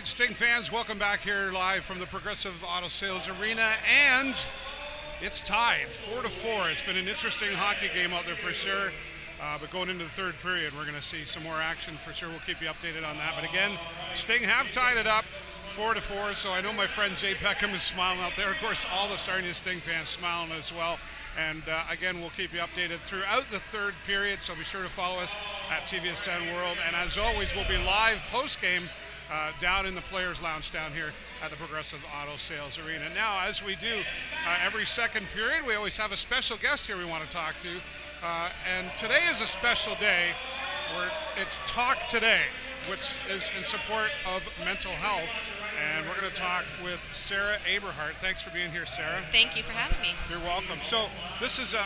right, Sting fans, welcome back here live from the Progressive Auto Sales Arena, and it's tied 4-4. It's been an interesting hockey game out there for sure, but going into the third period, we're going to see some more action for sure. We'll keep you updated on that. But again, Sting have tied it up 4-4, so I know my friend Jay Peckham is smiling out there. Of course, all the Sarnia Sting fans smiling as well. And again, we'll keep you updated throughout the third period, so be sure to follow us at TVSN World. And as always, we'll be live post-game down in the Players Lounge down here at the Progressive Auto Sales Arena. Now, as we do every second period, we always have a special guest here we want to talk to. And today is a special day where it's Talk Today, which is in support of mental health. And we're going to talk with Sarah Aberhart. Thanks for being here, Sarah. Thank you for having me. You're welcome. So this is a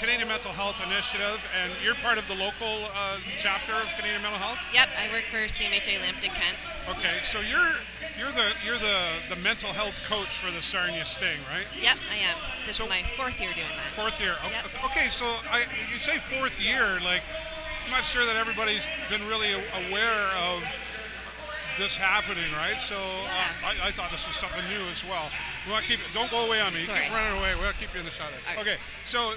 Canadian Mental Health Initiative, and you're part of the local chapter of Canadian Mental Health? Yep, I work for CMHA Lambton Kent. Okay, so you're the mental health coach for the Sarnia Sting, right? Yep, I am. This is my fourth year doing that. Fourth year. Yep. Okay, so you say fourth year, like I'm not sure that everybody's been really aware of this happening, right? So yeah. I thought this was something new as well. We want to keep it. Don't go away on me. Sorry. You keep running away. We'll keep you in the shot. Right. Okay. So,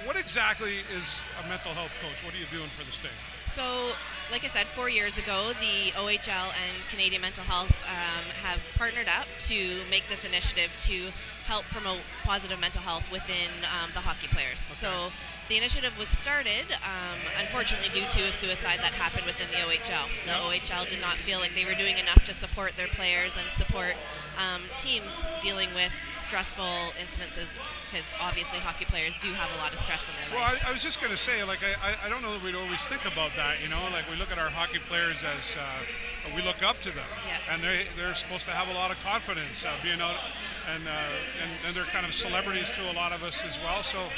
what exactly is a mental health coach? What are you doing for the Sting? So, like I said, 4 years ago, the OHL and Canadian Mental Health have partnered up to make this initiative to help promote positive mental health within the hockey players. Okay. So the initiative was started, unfortunately, due to a suicide that happened within the OHL. The OHL did not feel like they were doing enough to support their players and support teams dealing with stressful incidences, because obviously hockey players do have a lot of stress in their life. Well, I was just going to say, like, I don't know that we'd always think about that, you know, like we look at our hockey players as we look up to them, and they're supposed to have a lot of confidence being out, and they're kind of celebrities to a lot of us as well. So,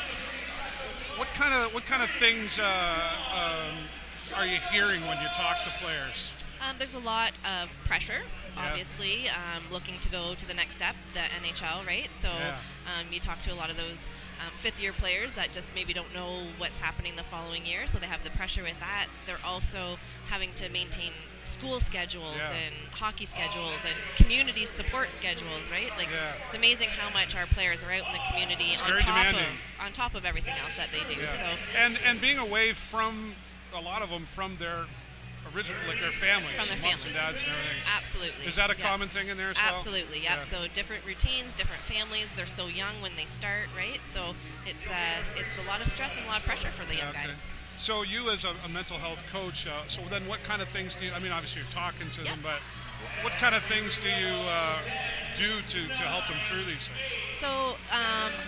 what kind of things are you hearing when you talk to players? There's a lot of pressure, obviously, looking to go to the next step, the NHL, right? So you talk to a lot of those fifth-year players that just maybe don't know what's happening the following year, so they have the pressure with that. They're also having to maintain school schedules and hockey schedules and community support schedules, right? Like it's amazing how much our players are out in the community on top of everything else that they do. So and being away from a lot of them from their original, like their families, from their moms families and dads and everything. Absolutely. Is that a common thing in there as well? Absolutely, yep. So different routines, different families. They're so young when they start, right? So it's a lot of stress and a lot of pressure for the young guys. So you as a mental health coach, so then what kind of things do you, I mean, obviously you're talking to them, but what kind of things do you do to help them through these things? So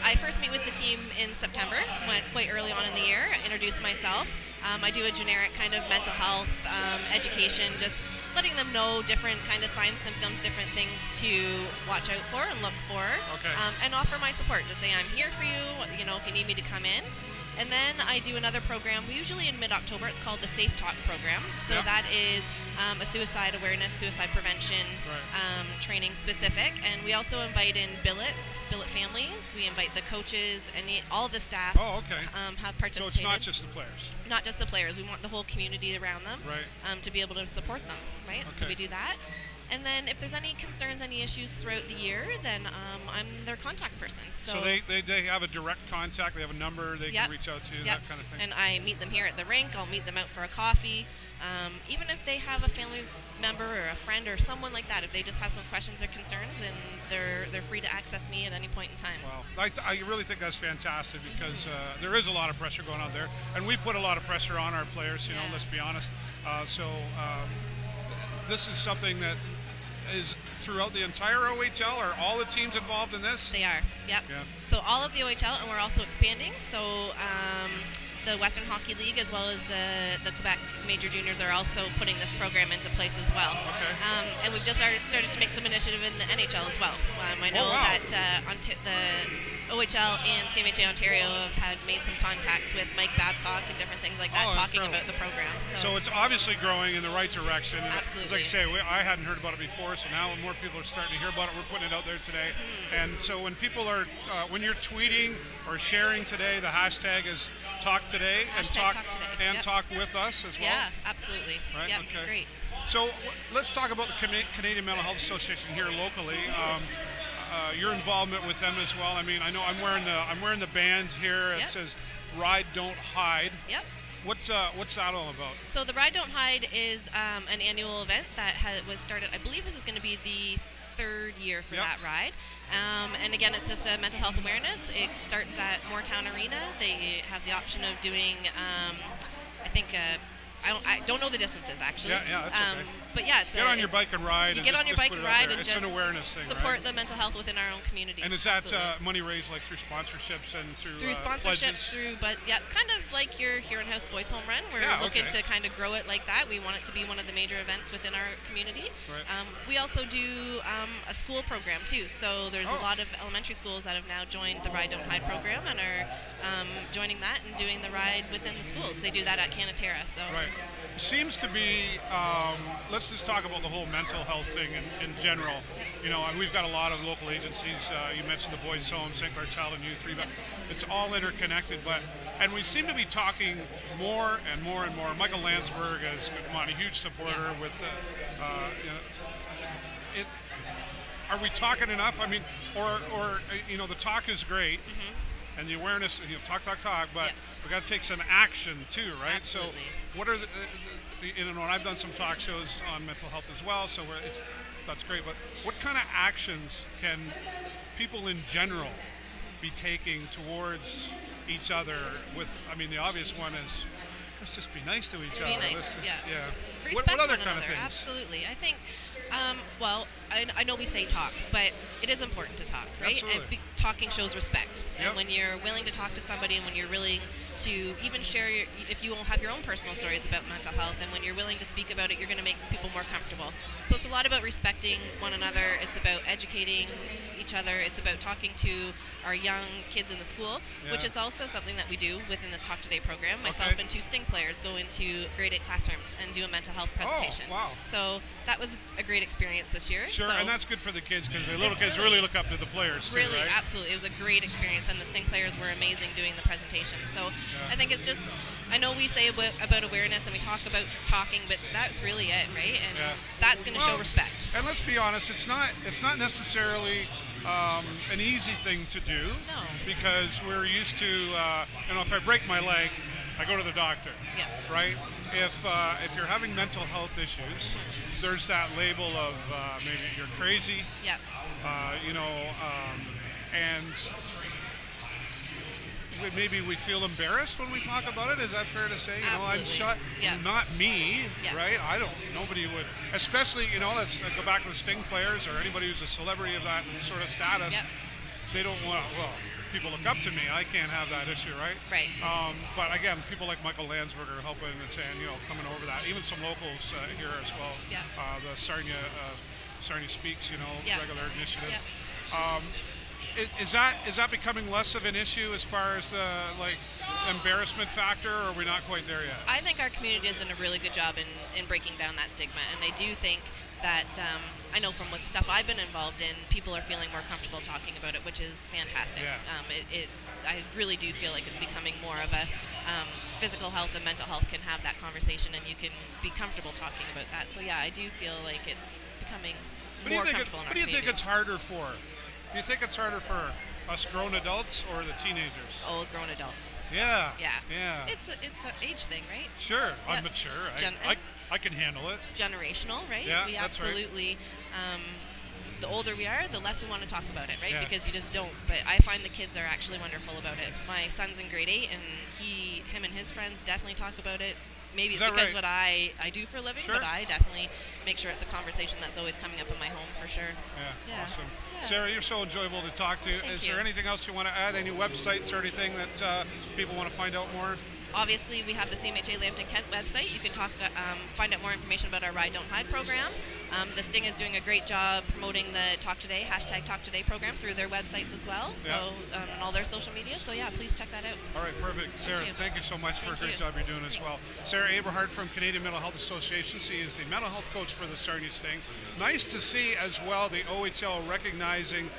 I first meet with the team in September, went quite early on in the year, introduce myself. I do a generic kind of mental health education, just letting them know different kind of signs, symptoms, different things to watch out for and look for, and offer my support. Just say I'm here for you, you know, if you need me to come in. And then I do another program, usually in mid-October. It's called the Safe Talk program. So that is a suicide awareness, suicide prevention training specific. And we also invite in billet families. We invite the coaches and all the staff have participated. So it's not just the players? Not just the players. We want the whole community around them to be able to support them, right? So we do that. And then if there's any concerns, any issues throughout the year, then I'm their contact person. So they have a direct contact, they have a number they can reach out to, that kind of thing? And I meet them here at the rink, I'll meet them out for a coffee. Even if they have a family member or a friend or someone like that, if they just have some questions or concerns, then they're free to access me at any point in time. Wow, I really think that's fantastic, because there is a lot of pressure going on there, and we put a lot of pressure on our players, you know, let's be honest. This is something that is throughout the entire OHL. Are all the teams involved in this? They are, yep. So all of the OHL, and we're also expanding. So the Western Hockey League, as well as the Quebec Major Juniors, are also putting this program into place as well. And we've just started to make some initiative in the NHL as well. I know that the OHL and CMHA Ontario have made some contacts with Mike Babcock and different things like that, talking about the program. So it's obviously growing in the right direction. Absolutely. Like I say, I hadn't heard about it before, so now more people are starting to hear about it. We're putting it out there today. And so when people are, when you're tweeting or sharing today, the hashtag is Talk Today, and talk with us as well. Yeah, absolutely. Right? It's great. So let's talk about the Canadian Mental Health Association here locally. Your involvement with them as well. I mean, I know I'm wearing the band here. It says "Ride, Don't Hide." Yep. What's that all about? So the Ride Don't Hide is an annual event that was started. I believe this is going to be the third year for that ride. And again, it's just a mental health awareness. It starts at Moortown Arena. They have the option of doing, I think, I don't know the distances actually. Yeah, that's okay. But yeah, get on your bike and ride. You get on your bike and ride and it's just an awareness thing, support right? the mental health within our own community. And is that money raised like through sponsorships and through sponsorships, pledges? but yeah, kind of like your Here in House Boys Home Run. We're looking to kind of grow it like that. We want it to be one of the major events within our community. Right. We also do a school program too. So there's a lot of elementary schools that have now joined the Ride Don't Hide program and are joining that and doing the ride within the schools. They do that at Canatera. So. Right. Seems to be, let's just talk about the whole mental health thing in general. You know, and we've got a lot of local agencies. You mentioned the Boys Home, St. Clair Child and Youth, but it's all interconnected. And we seem to be talking more and more and more. Michael Landsberg is a huge supporter with are we talking enough? I mean, or the talk is great. And the awareness, talk, but we got to take some action too, right? Absolutely. So, what are and I've done some talk shows on mental health as well, so that's great. But what kind of actions can people in general be taking towards each other? The obvious one is let's just be nice to each other. Nice. What Respect other one kind of another. things? Absolutely. I think. I know we say talk, but it is important to talk, right? Absolutely. And talking shows respect. And when you're willing to talk to somebody, and when you're willing to even share if you have your own personal stories about mental health, and when you're willing to speak about it, you're going to make people more comfortable. So it's a lot about respecting one another. It's about educating each other. It's about talking to our young kids in the school, which is also something that we do within this Talk Today program. Myself and 2 Sting players go into grade 8 classrooms and do a mental health presentation. Oh, wow. So that was a great experience this year. Sure, so and that's good for the kids because the little kids really look up to the players too, really, right? absolutely. It was a great experience, and the Sting players were amazing doing the presentation. So I think it's just, I know we say about awareness and we talk about talking, but that's really it, right? And that's going to show respect. And let's be honest, it's not necessarily an easy thing to do. No. Because we're used to, if I break my leg, I go to the doctor, right? If you're having mental health issues, there's that label of maybe you're crazy, and maybe we feel embarrassed when we talk about it. Is that fair to say? I'm shut. Not me, right? Nobody would, especially, let's go back to the Sting players or anybody who's a celebrity of that sort of status. They don't want, people look up to me. I can't have that issue, right? Right. But again, people like Michael Landsberg are helping and saying, coming over that. Even some locals here as well. The Sarnia Speaks, regular initiative. Is that becoming less of an issue as far as the embarrassment factor, or are we not quite there yet? I think our community has done a really good job in breaking down that stigma, and I do think that I know from what stuff I've been involved in, people are feeling more comfortable talking about it, which is fantastic. I really do feel like it's becoming more of a physical health and mental health can have that conversation, and you can be comfortable talking about that. So I do feel like it's becoming more comfortable in our community. What do you think it's harder for? Do you think it's harder for us grown adults or the teenagers? Oh, grown adults. Yeah. It's an age thing, right? Sure, I'm mature. I can handle it. Generational, right? Yeah, we that's absolutely. Right. The older we are, the less we want to talk about it, right? Because you just don't. But I find the kids are actually wonderful about it. My son's in grade 8, and him and his friends definitely talk about it. Maybe it's because what I do for a living, but I definitely make sure it's a conversation that's always coming up in my home for sure. Yeah. Awesome. Sarah, you're so enjoyable to talk to. Is there anything else you want to add? Any websites or anything that people want to find out more? Obviously, we have the CMHA Lambton Kent website. You can find out more information about our Ride Don't Hide program. The Sting is doing a great job promoting the Talk Today, #TalkToday program through their websites as well, and all their social media. So please check that out. All right, perfect. Sarah, thank you so much for a great job you're doing as well. Sarah Aberhart from Canadian Mental Health Association. She is the mental health coach for the Sarnia Sting. Nice to see as well the OHL recognizing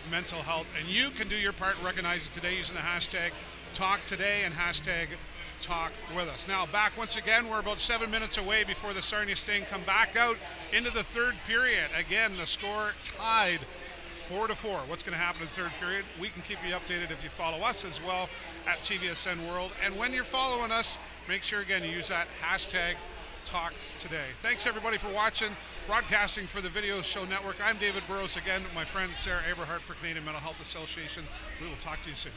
mental health, and you can do your part and recognize it today using the #TalkToday and talk with us. Now back once again, we're about 7 minutes away before the Sarnia Sting come back out into the third period. Again, the score tied 4-4. What's going to happen in the third period? We can keep you updated if you follow us as well at TVSN World. And when you're following us, make sure again you use that hashtag Talk Today. Thanks everybody for watching. Broadcasting for the Video Show Network. I'm David Burrows again with my friend Sarah Aberhart for Canadian Mental Health Association. We will talk to you soon.